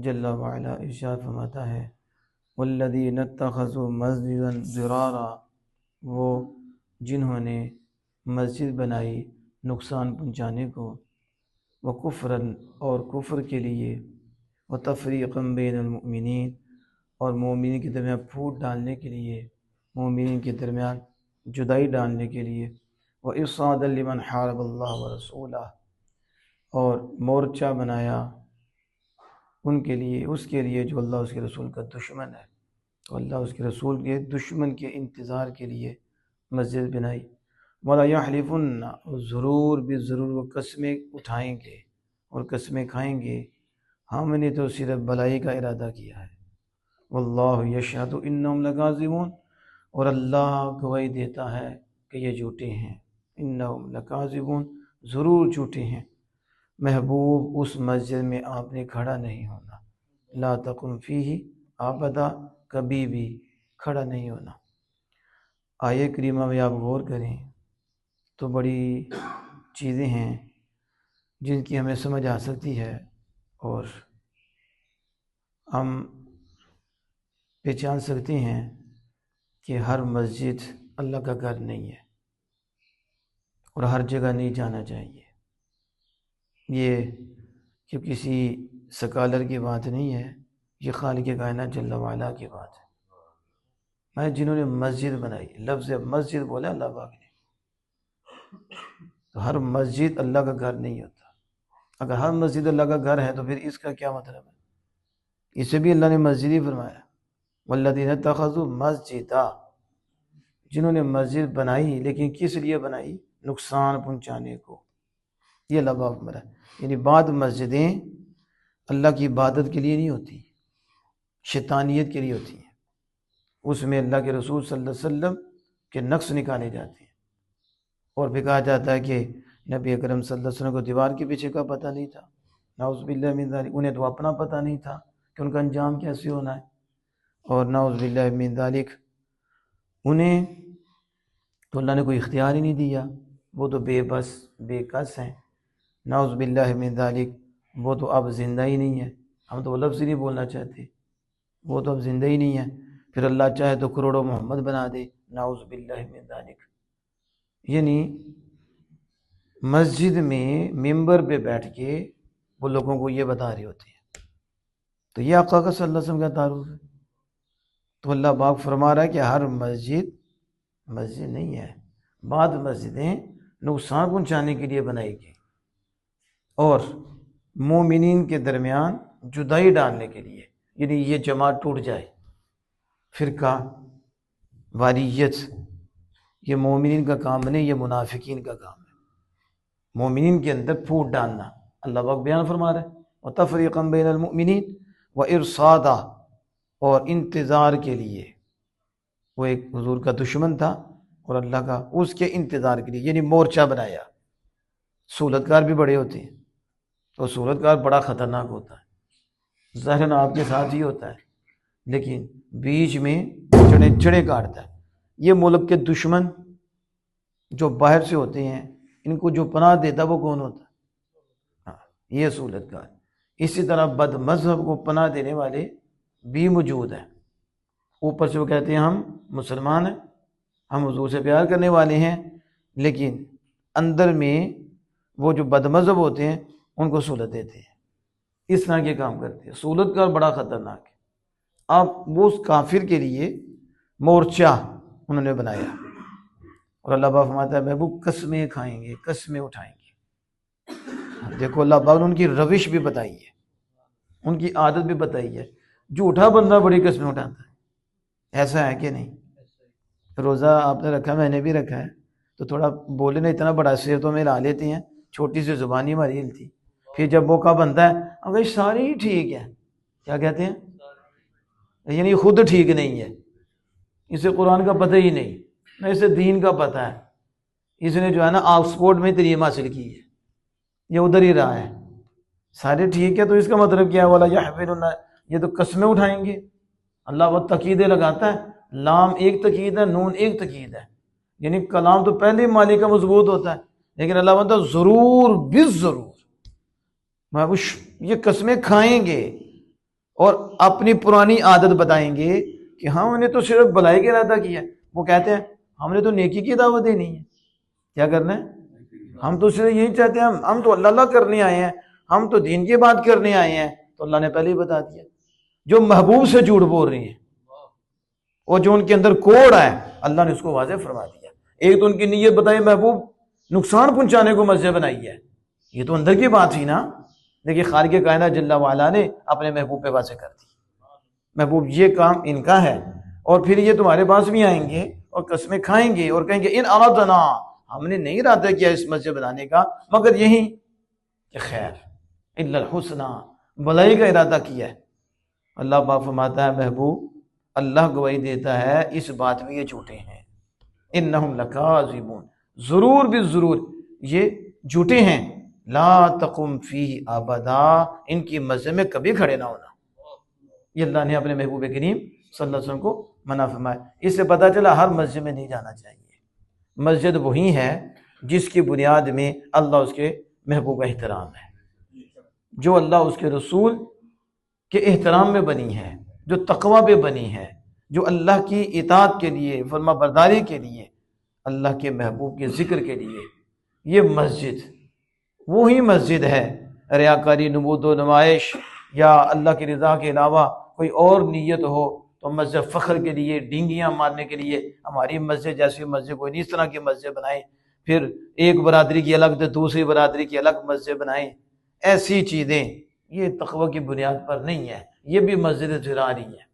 جل وعلا ارشاد فرماتا ہے والذین اتخذوا مسجدا ضرارا، وہ جنہوں نے مسجد بنائی نقصان پہنچانے کو، وکفرا اور کفر کے لیے، وتفریقا بین المؤمنین اور مومنین کے درمیان پھوٹ ڈالنے کے لیے، مومنین کے درمیان جدائی ڈالنے کے لیے، وإرصادا لمن حارب اللہ ورسولہ اور مورچہ بنایا ان کے لیے، اس کے لیے جو اللہ اس کے رسول کا دشمن ہے، تو اللہ اس کے رسول کے دشمن کے انتظار کے لیے مسجد بنائی۔ وَلَا يَحْلِفُنَّ، اور ضرور بھی ضرور وہ قسمیں اٹھائیں گے اور قسمیں کھائیں گے، ہم نے تو صرف بھلائی کا ارادہ کیا ہے۔ واللہ یشہد انہم لکاذبون، اور اللہ گواہی دیتا ہے کہ یہ جھوٹے ہیں۔ انہم لکاذبون، ضرور جھوٹے ہیں۔ محبوب اس مسجد میں آپ نے کھڑا نہیں ہونا، لا تقم فیہ ابدا، کبھی بھی کھڑا نہیں ہونا۔ آیہ کریمہ میں آپ غور کریں تو بڑی چیزیں ہیں جن کی ہمیں سمجھ آ سکتی ہے، اور ہم پہچان سکتے ہیں کہ ہر مسجد اللہ کا گھر نہیں ہے اور ہر جگہ نہیں جانا چاہیے۔ یہ کہ کسی سکالر کی بات نہیں ہے، یہ خالق کائنات جل وعلا کی بات ہے۔ میں جنہوں نے مسجد بنائی، لفظ مسجد بولا اللہ پاک نے، تو ہر مسجد اللہ کا گھر نہیں ہوتا۔ اگر ہر مسجد اللہ کا گھر ہے تو پھر اس کا کیا مطلب ہے؟ اسے بھی اللہ نے مسجد ہی فرمایا، والذین اتخذوا مسجدا، جنہوں نے مسجد بنائی، لیکن کس لیے بنائی؟ نقصان پہنچانے کو۔ یہ اللہ پاک فرمایا، یعنی بعض مسجدیں اللہ کی عبادت کے لیے نہیں ہوتی، شیطانیت کے لیے ہوتی ہیں، اس میں اللہ کے رسول صلی اللہ علیہ وسلم کے نقص نکالے جاتے ہیں، اور پھر کہا جاتا ہے کہ نبی اکرم صلی اللہ علیہ وسلم کو دیوار کے پیچھے کا پتہ نہیں تھا، نعوذ باللہ من ذالک، انہیں تو اپنا پتہ نہیں تھا کہ ان کا انجام کیسے ہونا ہے، اور نعوذ باللہ من ذالک انہیں تو اللہ نے کوئی اختیار ہی نہیں دیا، وہ تو بے بس بے کس ہیں، نعوذ باللہ من ذالک وہ تو اب زندہ ہی نہیں ہے، ہم تو وہ لفظ ہی نہیں بولنا چاہتے، وہ تو اب زندہ ہی نہیں ہے، پھر اللہ چاہے تو کروڑوں محمد بنا دے، نعوذ باللہ من ذالک۔ یعنی مسجد میں ممبر پہ بیٹھ کے وہ لوگوں کو یہ بتا رہے ہوتے ہیں، تو یہ آقا کا صلی اللہ علیہ وسلم کا تعارف ہے۔ تو اللہ پاک فرما رہا ہے کہ ہر مسجد مسجد نہیں ہے، بعض مسجدیں نقصان پہنچانے کے لیے بنائی گئی اور مومنین کے درمیان جدائی ڈالنے کے لیے، یعنی یہ جماعت ٹوٹ جائے، فرقہ واریت، یہ مومنین کا کام نہیں، یہ منافقین کا کام ہے، مومنین کے اندر پھوٹ ڈالنا۔ اللہ پاک بیان فرما رہا ہے وَتَفْرِيقًا بَيْنَ الْمُؤْمِنِينَ وَإِرْصَادًا، اور انتظار کے لیے، وہ ایک حضور کا دشمن تھا اور اللہ کا، اس کے انتظار کے لیے، یعنی مورچہ بنایا۔ صورتکار بھی بڑے ہوتے ہیں، تو صورتکار بڑا خطرناک ہوتا ہے، ظاہراً آپ کے ساتھ ہی ہوتا ہے لیکن بیچ میں چڑے کاٹتا ہے۔ یہ ملک کے دشمن جو باہر سے ہوتے ہیں، ان کو جو پناہ دیتا وہ کون ہوتا ہے؟ یہ صورتکار۔ اسی طرح بد مذہب کو پناہ دینے والے بھی موجود ہیں، اوپر سے وہ کہتے ہیں ہم مسلمان ہیں، ہم حضور سے پیار کرنے والے ہیں، لیکن اندر میں وہ جو بد مذہب ہوتے ہیں ان کو سہولت دیتے ہیں، اس طرح کے کام کرتے ہیں۔ سہولت کا بڑا خطرناک ہے۔ اب وہ اس کافر کے لیے مورچہ انہوں نے بنایا، اور اللہ پاک فرماتا ہے محبوب قسمیں کھائیں گے، قسمیں اٹھائیں گے۔ دیکھو اللہ پاک نے ان کی روش بھی بتائی ہے، ان کی عادت بھی بتائی ہے۔ جھوٹا بندہ بڑی قسمیں اٹھاتا ہے، ایسا ہے کہ نہیں؟ روزہ آپ نے رکھا، میں نے بھی رکھا ہے، تو تھوڑا بولے نا اتنا بڑا سیر تو میں لا لیتے ہیں، چھوٹی سی زبانی ہماری ہلتی، پھر جب موقع بنتا ہے اگر سارے ہی ٹھیک ہے، کیا کہتے ہیں؟ یعنی خود ٹھیک نہیں ہے، اسے قرآن کا پتہ ہی نہیں، نہ اسے دین کا پتہ ہے، اس نے جو ہے نا آکسفورڈ میں تعلیم حاصل کی ہے، یہ ادھر ہی رہا ہے، سارے ٹھیک ہے، تو اس کا مطلب کیا ہے؟ والا یحملون، یہ تو قسمیں اٹھائیں گے۔ اللہ وہ تقیدیں لگاتا ہے، لام ایک تقید ہے، نون ایک تقید ہے، یعنی کلام تو پہلے ہی مالک کا مضبوط ہوتا ہے، لیکن اللہ بولتا ضرور بالضرور، یہ قسمیں کھائیں گے، اور اپنی پرانی عادت بتائیں گے کہ ہاں انہیں تو صرف بھلائی کا ارادہ کیا ہے، وہ کہتے ہیں ہم نے تو نیکی کی دعوت دینی ہے، کیا کرنا ہے؟ ہم تو صرف یہی چاہتے ہیں، ہم تو اللہ اللہ کرنے آئے ہیں، ہم تو دین کی بات کرنے آئے ہیں۔ تو اللہ نے پہلے ہی بتا دیا، جو محبوب سے جھوٹ بول رہی ہیں اور جو ان کے اندر کوڑ ہے، اللہ نے اس کو واضح فرما دیا۔ ایک تو ان کی نیت بتائی، محبوب نقصان پہنچانے کو مسجد بنائی ہے، یہ تو اندر کی بات تھی نا، لیکن خالق کائنات جل وعلا نے اپنے محبوب پہ واضح کر دی، محبوب یہ کام ان کا ہے، اور پھر یہ تمہارے پاس بھی آئیں گے اور قسمیں کھائیں گے اور کہیں گے ان ارادنا، ہم نے نہیں ارادہ کیا اس مسجد بنانے کا مگر یہی کہ خیر الا الحسنى، بھلائی کا ارادہ کیا ہے۔ اللہ پاک فرماتا ہے محبوب اللہ گواہی دیتا ہے اس بات میں یہ جھوٹے ہیں، انہم لکاذبون، ضرور بھی ضرور یہ جھوٹے ہیں، لا تقم فیہ ابدا، ان کی مسجد میں کبھی کھڑے نہ ہونا۔ یہ اللہ نے اپنے محبوب کریم صلی اللہ علیہ وسلم کو منع فرمایا۔ اس سے پتہ چلا ہر مسجد میں نہیں جانا چاہیے، مسجد وہی ہے جس کی بنیاد میں اللہ اس کے محبوب کا احترام ہے، جو اللہ اس کے رسول کے احترام میں بنی ہے، جو تقوی پہ بنی ہے، جو اللہ کی اطاعت کے لیے، فرما برداری کے لیے، اللہ کے محبوب کے ذکر کے لیے۔ یہ مسجد وہی مسجد ہے، ریاکاری، نمود و نمائش یا اللہ کی رضا کے علاوہ کوئی اور نیت ہو تو مسجد فخر کے لیے، ڈینگیاں مارنے کے لیے ہماری مسجد جیسی مسجد کوئی نہیں، اس طرح کی مسجد بنائیں، پھر ایک برادری کی الگ تو دوسری برادری کی الگ مسجد بنائیں، ایسی چیزیں یہ تقوی کی بنیاد پر نہیں ہے، یہ بھی مسجد ضراری ہے۔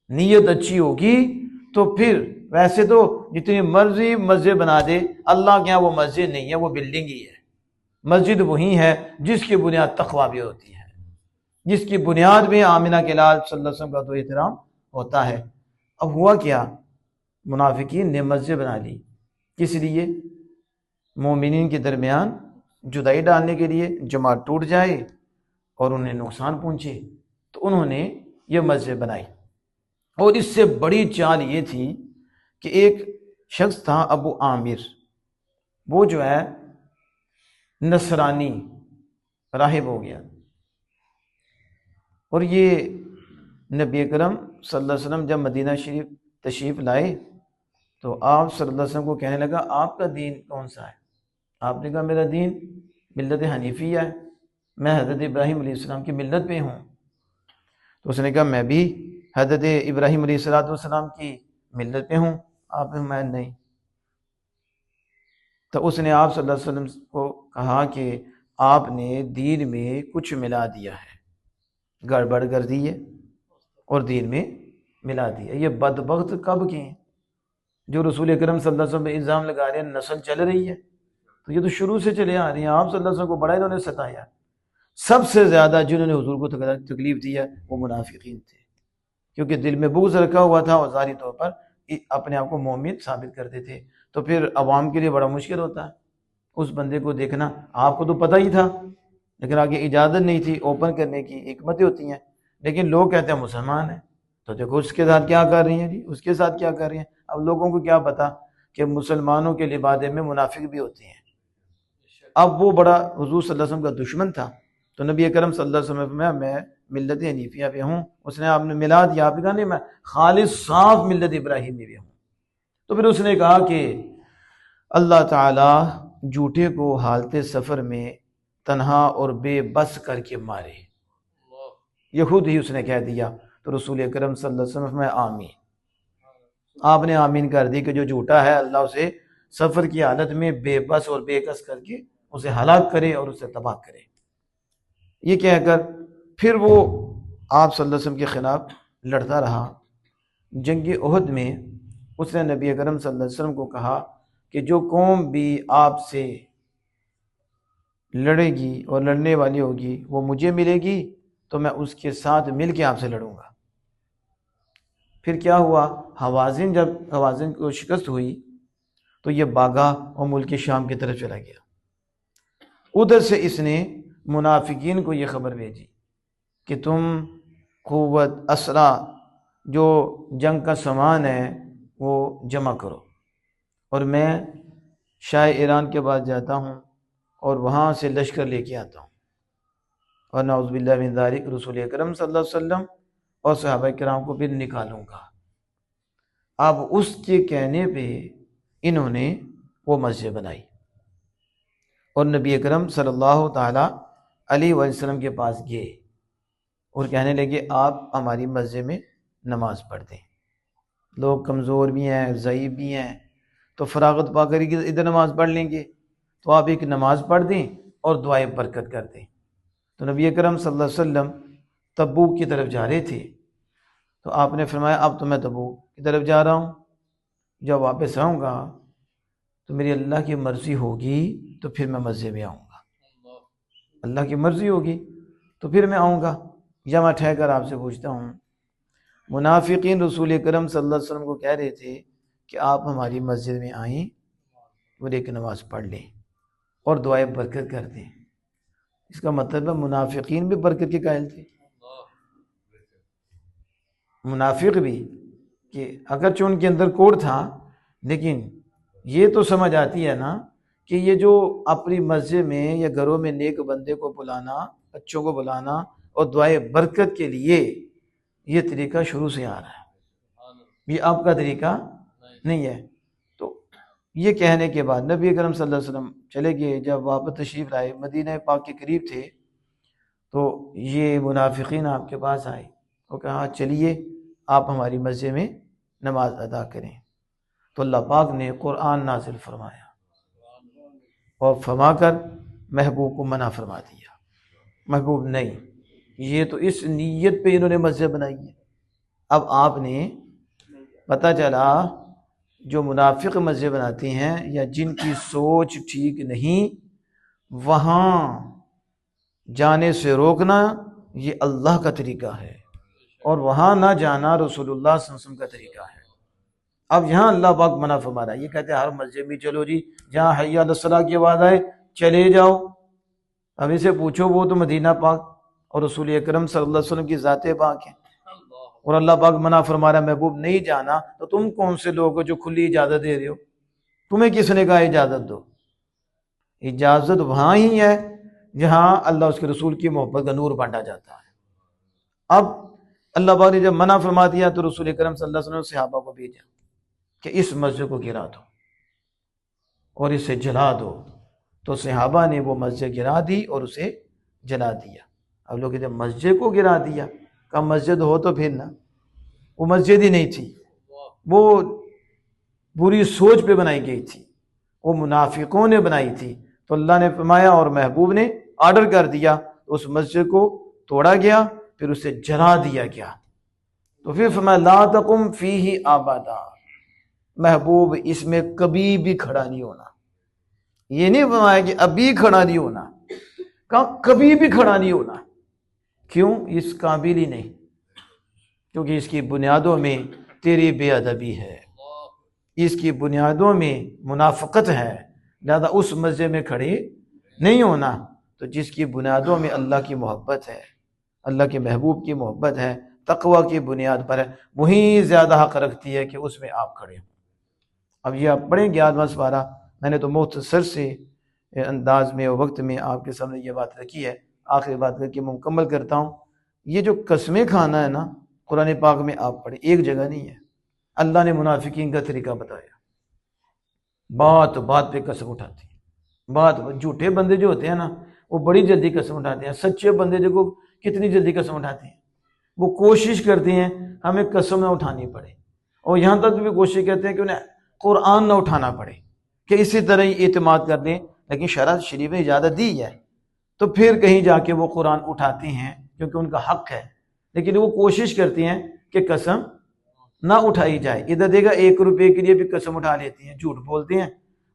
نیت اچھی ہوگی تو پھر ویسے تو جتنی مرضی مسجد بنا دے، اللہ کے یہاں وہ مسجد نہیں ہے، وہ بلڈنگ ہی ہے۔ مسجد وہی ہے جس کی بنیاد تقوی بھی ہوتی ہے، جس کی بنیاد میں آمنہ کے لال صلی اللہ علیہ وسلم کا تو احترام ہوتا ہے۔ اب ہوا کیا، منافقین نے مسجد بنا لی، کس لیے؟ مومنین کے درمیان جدائی ڈالنے کے لیے، جماعت ٹوٹ جائے اور انہیں نقصان پہنچے، تو انہوں نے یہ مسجد بنائی۔ اور اس سے بڑی چال یہ تھی کہ ایک شخص تھا ابو عامر، وہ جو ہے نصرانی راہب ہو گیا، اور یہ نبی اکرم صلی اللہ علیہ وسلم جب مدینہ شریف تشریف لائے تو آپ صلی اللہ علیہ وسلم کو کہنے لگا آپ کا دین کون سا ہے؟ آپ نے کہا میرا دین ملت حنیفیہ ہے، میں حضرت ابراہیم علیہ السلام کی ملت پہ ہوں۔ تو اس نے کہا میں بھی حضرت ابراہیم علیہ السلام کی ملت پہ ہوں۔ آپ نے میں نہیں۔ تو اس نے آپ صلی اللہ علیہ وسلم کو کہا کہ آپ نے دین میں کچھ ملا دیا ہے، گڑبڑ کر دی ہے اور دین میں ملا دیا۔ یہ بدبخت کب کے ہیں جو رسول اکرم صلی اللہ علیہ وسلم پہ الزام لگا رہے ہیں، نسل چل رہی ہے، تو یہ تو شروع سے چلے آ رہی ہیں۔ آپ صلی اللہ علیہ وسلم کو بڑا انہوں نے ستایا، سب سے زیادہ جنہوں نے حضور کو تکلیف دی ہے وہ منافقین تھے، کیونکہ دل میں بغض رکھا ہوا تھا اور ظاہری طور پر اپنے آپ کو مومن ثابت کرتے تھے، تو پھر عوام کے لیے بڑا مشکل ہوتا ہے اس بندے کو دیکھنا۔ آپ کو تو پتہ ہی تھا لیکن آگے اجازت نہیں تھی اوپن کرنے کی، حکمتیں ہوتی ہیں، لیکن لوگ کہتے ہیں مسلمان ہیں تو دیکھو اس کے ساتھ کیا کر رہی ہیں جی، اس کے ساتھ کیا کر رہی ہیں۔ اب لوگوں کو کیا پتا کہ مسلمانوں کے لبادے میں منافق بھی ہوتے ہیں۔ اب وہ بڑا حضور صلی اللہ علیہ وسلم کا دشمن تھا، تو نبی اکرم صلی اللہ علیہ وسلم میں ملت حنیفیہ پہ ہوں، اس نے آپ نے ملا دیا، آپ نے کہا نہیں میں خالص صاف ملت ابراہیمی پہ ہوں۔ تو پھر اس نے کہا کہ اللہ تعالی جھوٹے کو حالت سفر میں تنہا اور بے بس کر کے مارے، یہ خود ہی اس نے کہہ دیا۔ تو رسول اکرم صلی اللہ علیہ وسلم میں آمین، آپ نے آمین کر دی کہ جو جھوٹا ہے اللہ اسے سفر کی حالت میں بے بس اور بے کس کر کے اسے ہلاک کرے اور اسے تباہ کرے۔ یہ کہہ کر پھر وہ آپ صلی اللہ علیہ وسلم کے خلاف لڑتا رہا۔ جنگ احد میں اس نے نبی اکرم صلی اللہ علیہ وسلم کو کہا کہ جو قوم بھی آپ سے لڑے گی اور لڑنے والی ہوگی وہ مجھے ملے گی تو میں اس کے ساتھ مل کے آپ سے لڑوں گا۔ پھر کیا ہوا، حوازن جب حوازن کو شکست ہوئی تو یہ بھاگا اور ملک شام کی طرف چلا گیا۔ ادھر سے اس نے منافقین کو یہ خبر بھیجی کہ تم قوت اسرا جو جنگ کا سامان ہے وہ جمع کرو، اور میں شاہ ایران کے پاس جاتا ہوں اور وہاں سے لشکر لے کے آتا ہوں۔ اور نعوذ باللہ من ذالک رسول اکرم صلی اللہ علیہ وسلم اور صحابہ کرام کو بھی نکالوں گا۔ اب اس کے کہنے پہ انہوں نے وہ مسجد بنائی اور نبی اکرم صلی اللہ تعالیٰ علیہ وسلم کے پاس گئے اور کہنے لگے آپ ہماری مسجد میں نماز پڑھ دیں، لوگ کمزور بھی ہیں، ضعیف بھی ہیں، تو فراغت پا کر ادھر نماز پڑھ لیں گے، تو آپ ایک نماز پڑھ دیں اور دعائیں برکت کر دیں۔ تو نبی اکرم صلی اللہ علیہ وسلم تبوک کی طرف جا رہے تھے، تو آپ نے فرمایا اب تو میں تبوک کی طرف جا رہا ہوں، جب واپس آؤں گا تو میری اللہ کی مرضی ہوگی تو پھر میں مسجد میں آؤں گا، اللہ کی مرضی ہوگی تو پھر میں آؤں گا۔ یا میں ٹھہر کر آپ سے پوچھتا ہوں، منافقین رسول اکرم صلی اللہ علیہ وسلم کو کہہ رہے تھے کہ آپ ہماری مسجد میں آئیں اور ایک نماز پڑھ لیں اور دعائیں برکت کر دیں، اس کا مطلب ہے منافقین بھی برکت کے قائل تھے، منافق بھی، کہ اگرچہ ان کے اندر کوڑ تھا لیکن یہ تو سمجھ آتی ہے نا کہ یہ جو اپنی مسجد میں یا گھروں میں نیک بندے کو بلانا، بچوں کو بلانا اور دعائیں برکت کے لیے یہ طریقہ شروع سے آ رہا ہے، یہ آپ کا طریقہ نہیں ہے۔ تو یہ کہنے کے بعد نبی اکرم صلی اللہ علیہ وسلم چلے گئے۔ جب واپس تشریف لائے، مدینہ پاک کے قریب تھے، تو یہ منافقین آپ کے پاس آئے اور کہا چلیے آپ ہماری مسجد میں نماز ادا کریں۔ تو اللہ پاک نے قرآن نازل فرمایا اور فرما کر محبوب کو منع فرما دیا، محبوب نہیں، یہ تو اس نیت پہ انہوں نے مسجد بنائی ہے۔ اب آپ نے پتہ چلا جو منافق مسجد بناتے ہیں یا جن کی سوچ ٹھیک نہیں، وہاں جانے سے روکنا یہ اللہ کا طریقہ ہے، اور وہاں نہ جانا رسول اللہ صلی اللہ علیہ وسلم کا طریقہ ہے۔ اب یہاں اللہ پاک منع فرما رہا ہے، یہ کہتے ہیں ہر مسجد میں چلو جی، جہاں حی علی الصلاۃ کی آواز آئے چلے جاؤ۔ اب اسے پوچھو، وہ تو مدینہ پاک اور رسول اکرم صلی اللہ علیہ وسلم کی ذات پاک ہے، اور اللہ پاک منع فرما رہا ہے محبوب نہیں جانا، تو تم کون سے لوگ ہو جو کھلی اجازت دے رہے ہو؟ تمہیں کس نے کہا اجازت دو؟ اجازت وہاں ہی ہے جہاں اللہ اس کے رسول کی محبت کا نور بانٹا جاتا ہے۔ اب اللہ پاک نے جب منع فرما دیا تو رسول اکرم صلی اللہ علیہ وسلم نے صحابہ کو بھیجا کہ اس مسجد کو گرا دو اور اسے جلا دو۔ تو صحابہ نے وہ مسجد گرا دی اور اسے جلا دیا۔ اب لوگ جب مسجد کو گرا دیا، کہا مسجد ہو تو پھر نا، وہ مسجد ہی نہیں تھی، وہ بری سوچ پہ بنائی گئی تھی، وہ منافقوں نے بنائی تھی۔ تو اللہ نے فرمایا اور محبوب نے آرڈر کر دیا، اس مسجد کو توڑا گیا، پھر اسے جلا دیا گیا۔ تو پھر فرمایا لا تقم فیہ ابدا، محبوب اس میں کبھی بھی کھڑا نہیں ہونا۔ یہ نہیں فرمایا کہ ابھی کھڑا نہیں ہونا، کہا کبھی بھی کھڑا نہیں ہونا۔ کیوں؟ اس قابل ہی نہیں، کیونکہ اس کی بنیادوں میں تیری بے ادبی ہے، اس کی بنیادوں میں منافقت ہے، لہذا اس مسجد میں کھڑے نہیں ہونا۔ تو جس کی بنیادوں میں اللہ کی محبت ہے، اللہ کے محبوب کی محبت ہے، تقوی کی بنیاد پر ہے، وہیں زیادہ حق رکھتی ہے کہ اس میں آپ کھڑے ہوں۔ اب یہ آپ پڑھیں 11واں سپارہ، میں نے تو مختصر سے انداز میں اور وقت میں آپ کے سامنے یہ بات رکھی ہے، آخری بات کر کے میں مکمل کرتا ہوں۔ یہ جو قسمیں کھانا ہے نا، قرآن پاک میں آپ پڑھیں، ایک جگہ نہیں ہے، اللہ نے منافقین کا طریقہ بتایا، بات بات پہ قسم اٹھاتے ہیں، بات جھوٹے بندے جو ہوتے ہیں نا وہ بڑی جلدی قسم اٹھاتے ہیں، سچے بندے دیکھو کتنی جلدی قسم اٹھاتے ہیں، وہ کوشش کرتے ہیں ہمیں قسم نہ اٹھانی پڑے، اور یہاں تک بھی کوشش کرتے ہیں کہ انہیں قرآن نہ اٹھانا پڑے، کہ اسی طرح ہی اعتماد کر دیں، لیکن شرع شریف نے اجازت دی ہے تو پھر کہیں جا کے وہ قرآن اٹھاتے ہیں کیونکہ ان کا حق ہے، لیکن وہ کوشش کرتے ہیں کہ قسم نہ اٹھائی جائے۔ ادھر دیکھا 1 روپے کے لیے بھی قسم اٹھا لیتے ہیں، جھوٹ بولتے ہیں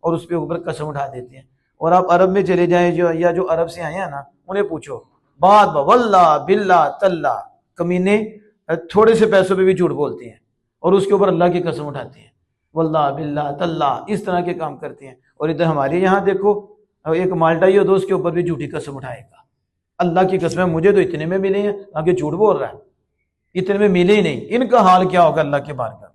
اور اس پہ اوپر قسم اٹھا دیتے ہیں۔ اور آپ عرب میں چلے جائیں یا جو عرب سے آئے ہیں نا، انہیں پوچھو بات واللہ باللہ تاللہ، کمینے تھوڑے سے پیسوں پہ بھی جھوٹ بولتے ہیں اور اس کے اوپر اللہ کی قسم اٹھاتے ہیں، واللہ باللہ تاللہ، اس طرح کے کام کرتے ہیں۔ اور ادھر ہمارے یہاں دیکھو ایک مالٹائی ہو تو اس کے اوپر بھی جھوٹی قسم اٹھائے گا، اللہ کی قسم مجھے تو اتنے میں ملے ہیں، آگے جھوٹ بول رہا ہے، اتنے میں ملے ہی نہیں۔ ان کا حال کیا ہوگا اللہ کے بارگاہ میں،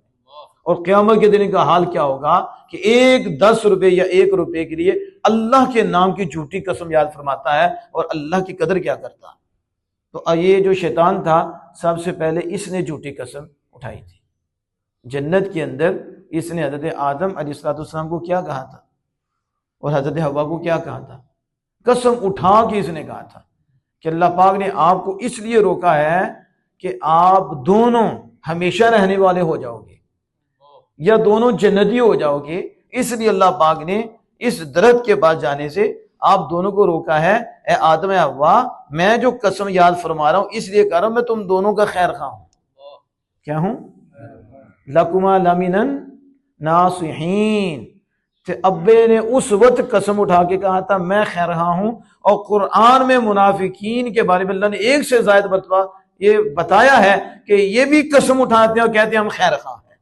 اور قیامت کے دن کا حال کیا ہوگا کہ 10 روپے یا 1 روپے کے لیے اللہ کے نام کی جھوٹی قسم یاد فرماتا ہے اور اللہ کی قدر کیا کرتا ہے۔ تو یہ جو شیطان تھا سب سے پہلے اس نے جھوٹی قسم اٹھائی تھی جنت کے اندر۔ اس نے حضرت آدم علیہ السلام کو کیا کہا تھا اور حضرت حوا کو کیا کہا تھا؟ قسم اٹھا کے اس نے کہا تھا کہ اللہ پاک نے آپ کو اس لیے روکا ہے کہ آپ دونوں ہمیشہ رہنے والے ہو جاؤ گے یا دونوں جنتی ہو جاؤ گے، اس لیے اللہ پاک نے اس درخت کے پاس جانے سے آپ دونوں کو روکا ہے۔ اے آدم اے حوا، میں جو قسم یاد فرما رہا ہوں اس لیے کہہ رہا ہوں میں تم دونوں کا خیر خواہ ہوں۔ کیا ہوں؟ لَكُمَا لَمِنَ النَّاصِحِينَ۔ کہ ابے نے اس وقت قسم اٹھا کے کہا تھا میں خیر خواہ ہوں، اور قرآن میں منافقین کے بارے میں اللہ نے ایک سے زائد مرتبہ یہ بتایا ہے کہ یہ بھی قسم اٹھاتے ہیں اور کہتے ہیں ہم خیر خواہ ہیں۔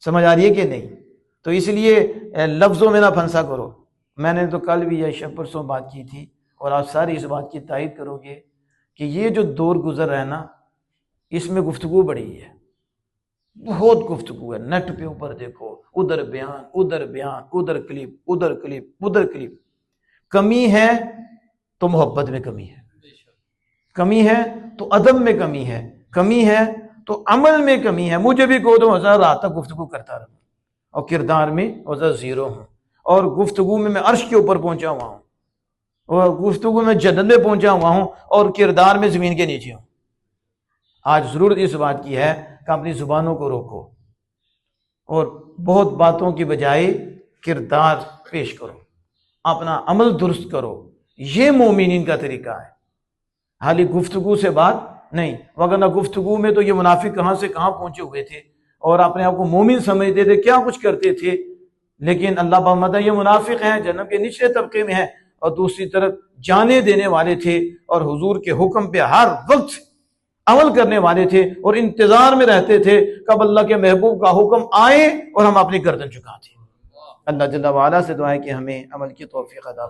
سمجھ آ رہی ہے کہ نہیں؟ تو اس لیے لفظوں میں نہ پھنسا کرو۔ میں نے تو کل بھی یا شب پرسوں بات کی تھی اور آپ ساری اس بات کی تائید کرو گے کہ یہ جو دور گزر رہا ہے نا، اس میں گفتگو بڑی ہے، بہت گفتگو ہے۔ نیٹ پہ اوپر دیکھو، ادھر بیان ادھر بیان، ادھر کلپ ادھر کلپ ادھر کلپ۔ کمی ہے تو محبت میں کمی ہے، کمی ہے تو ادب میں کمی ہے، کمی ہے تو عمل میں کمی ہے۔ مجھے بھی کہو تو ہزار رات تک گفتگو کرتا رہا اور کردار میں ہزار زیرو ہوں، اور گفتگو میں عرش کے اوپر پہنچا ہوا ہوں، اور گفتگو میں جنت میں پہنچا ہوا ہوں، اور کردار میں زمین کے نیچے ہوں۔ آج ضرورت اس بات کی ہے کہ اپنی زبانوں کو روکو اور بہت باتوں کی بجائے کردار پیش کرو، اپنا عمل درست کرو۔ یہ مومنین کا طریقہ ہے، حالی گفتگو سے بات نہیں۔ وگرنہ گفتگو میں تو یہ منافق کہاں سے کہاں پہنچے ہوئے تھے اور اپنے آپ کو مومن سمجھتے تھے، کیا کچھ کرتے تھے، لیکن اللہ پاک یہ منافق ہیں، جہنم کے نچلے طبقے میں ہیں، اور دوسری طرف جانے دینے والے تھے اور حضور کے حکم پہ ہر وقت عمل کرنے والے تھے، اور انتظار میں رہتے تھے کب اللہ کے محبوب کا حکم آئے اور ہم اپنی گردن جھکا دیں۔ اللہ جل وعلا سے دعا ہے کہ ہمیں عمل کی توفیق عطا